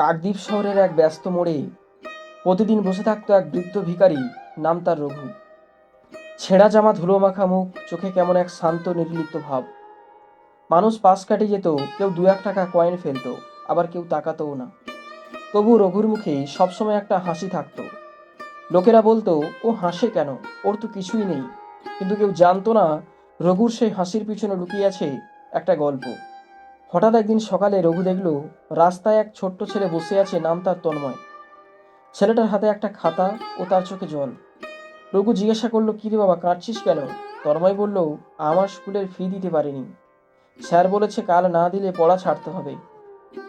কাকদ্বীপ শহরের এক ব্যস্ত মোড়ে প্রতিদিন বসে থাকতো এক বৃদ্ধ ভিখারি, নাম তার রঘু। ছেঁড়া জামা, ধুলো মাখা মুখ, চোখে কেমন এক শান্ত নির্লিপ্ত ভাব। মানুষ পাশ কাটে যেত, কেউ দু এক টাকা কয়েন ফেলতো, আবার কেউ তাকাতও না। তবু রঘুর মুখে সবসময় একটা হাসি থাকতো। লোকেরা বলতো, ও হাসে কেন, ওর তো কিছুই নেই। কিন্তু কেউ জানতো না, রঘুর সেই হাসির পিছনে লুকিয়ে আছে একটা গল্প। হঠাৎ একদিন সকালে রঘু দেখলো রাস্তায় এক ছোট্ট ছেলে বসে আছে, নাম তার তন্ময়। ছেলেটার হাতে একটা খাতা ও তার চোখে জল। রঘু জিজ্ঞাসা করলো, কি রে বাবা, কাঁদছিস কেন? তন্ময় বলল, আমার স্কুলের ফি দিতে পারিনি, স্যার বলেছে কাল না দিলে পড়া ছাড়তে হবে।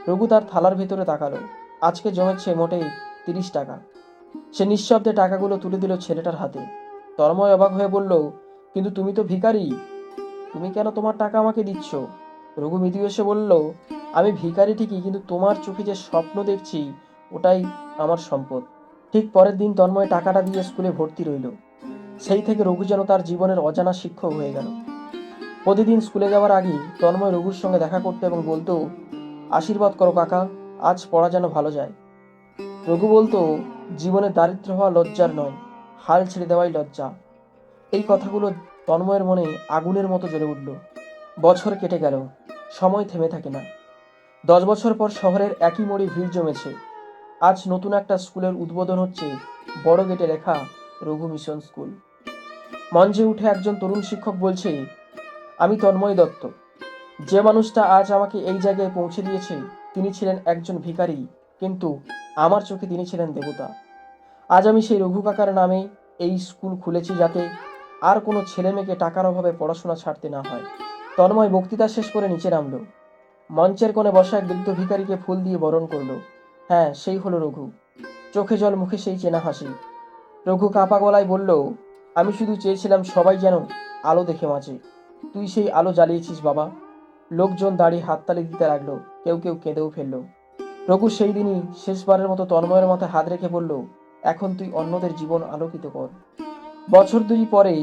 রঘু তার থালার ভেতরে তাকালো। আজকে জমেছে মোটে 30 টাকা। সে নিঃশব্দে টাকাগুলো তুলে দিল ছেলেটার হাতে। তন্ময় অবাক হয়ে বলল, কিন্তু তুমি তো ভিখারি, তুমি কেন তোমার টাকা আমাকে দিচ্ছ? রঘু মৃদু এসে বলল, আমি ভিখারি ঠিকই, কিন্তু তোমার চোখে যে স্বপ্ন দেখছি ওটাই আমার সম্পদ। ঠিক পরের দিন তন্ময় টাকাটা দিয়ে স্কুলে ভর্তি রইল। সেই থেকে রঘু যেন তার জীবনের অজানা শিক্ষক হয়ে গেল। প্রতিদিন স্কুলে যাওয়ার আগেই তন্ময় রঘুর সঙ্গে দেখা করতো এবং বলতো, আশীর্বাদ করো কাকা, আজ পড়া যেন ভালো যায়। রঘু বলতো, জীবনে দারিদ্র হওয়া লজ্জার নয়, হাল ছেড়ে দেওয়াই লজ্জা। এই কথাগুলো তন্ময়ের মনে আগুনের মতো জ্বলে উঠল। বছর কেটে গেল, সময় থেমে থাকে না। 10 বছর পর শহরের একই মোড়ে ভিড় জমেছে। আজ নতুন একটা স্কুলের উদ্বোধন হচ্ছে। বড় গেটে লেখা, রঘু মিশন স্কুল। মঞ্চে উঠে একজন তরুণ শিক্ষক বলছে, আমি তন্ময় দত্ত। যে মানুষটা আজ আমাকে এই জায়গায় পৌঁছে দিয়েছে, তিনি ছিলেন একজন ভিখারি, কিন্তু আমার চোখে তিনি ছিলেন দেবতা। আজ আমি সেই রঘু কাকার নামে এই স্কুল খুলেছি, যাতে আর কোনো ছেলে মেয়েকে টাকার অভাবে পড়াশোনা ছাড়তে না হয়। তন্ময় বক্তৃতা শেষ করে নিচে নামলো। মঞ্চের কোণে বসা এক বৃদ্ধ ভিখারিকে ফুল দিয়ে বরণ করলো। হ্যাঁ, সেই হলো রঘু। চোখে জল, মুখে সেই চেনা হাসি। রঘু কাঁপা গলায় বলল, আমি শুধু চেয়েছিলাম সবাই যেন আলো দেখে বাঁচে। তুই সেই আলো জ্বালিয়েছিস বাবা। লোকজন দাঁড়িয়ে হাততালি দিতে লাগলো, কেউ কেউ কেঁদেও ফেললো। রঘু সেই দিনই শেষবারের মতো তন্ময়ের মাথায় হাত রেখে বলল, এখন তুই অন্যদের জীবন আলোকিত কর। বছর 2 পরেই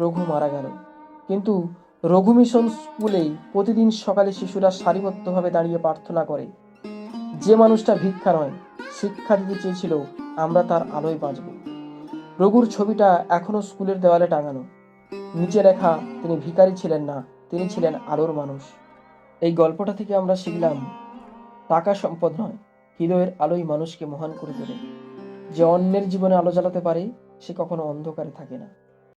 রঘু মারা গেল। কিন্তু রঘু মিশন স্কুলেই প্রতিদিন সকালে শিশুরা সারিবদ্ধভাবে দাঁড়িয়ে প্রার্থনা করে। যে মানুষটা ভিক্ষা নয়, শিক্ষা দিতে চেয়েছিল, আমরা তার আলোয় বাঁচব। রঘুর ছবিটা এখনো স্কুলের দেওয়ালে টাঙানো। নিচে লেখা, তিনি ভিখারি ছিলেন না, তিনি ছিলেন আলোর মানুষ। এই গল্পটা থেকে আমরা শিখলাম, টাকা সম্পদ নয়, হৃদয়ের আলোই মানুষকে মহান করে তোলে। যে অন্যের জীবনে আলো জ্বালাতে পারে, সে কখনো অন্ধকারে থাকে না।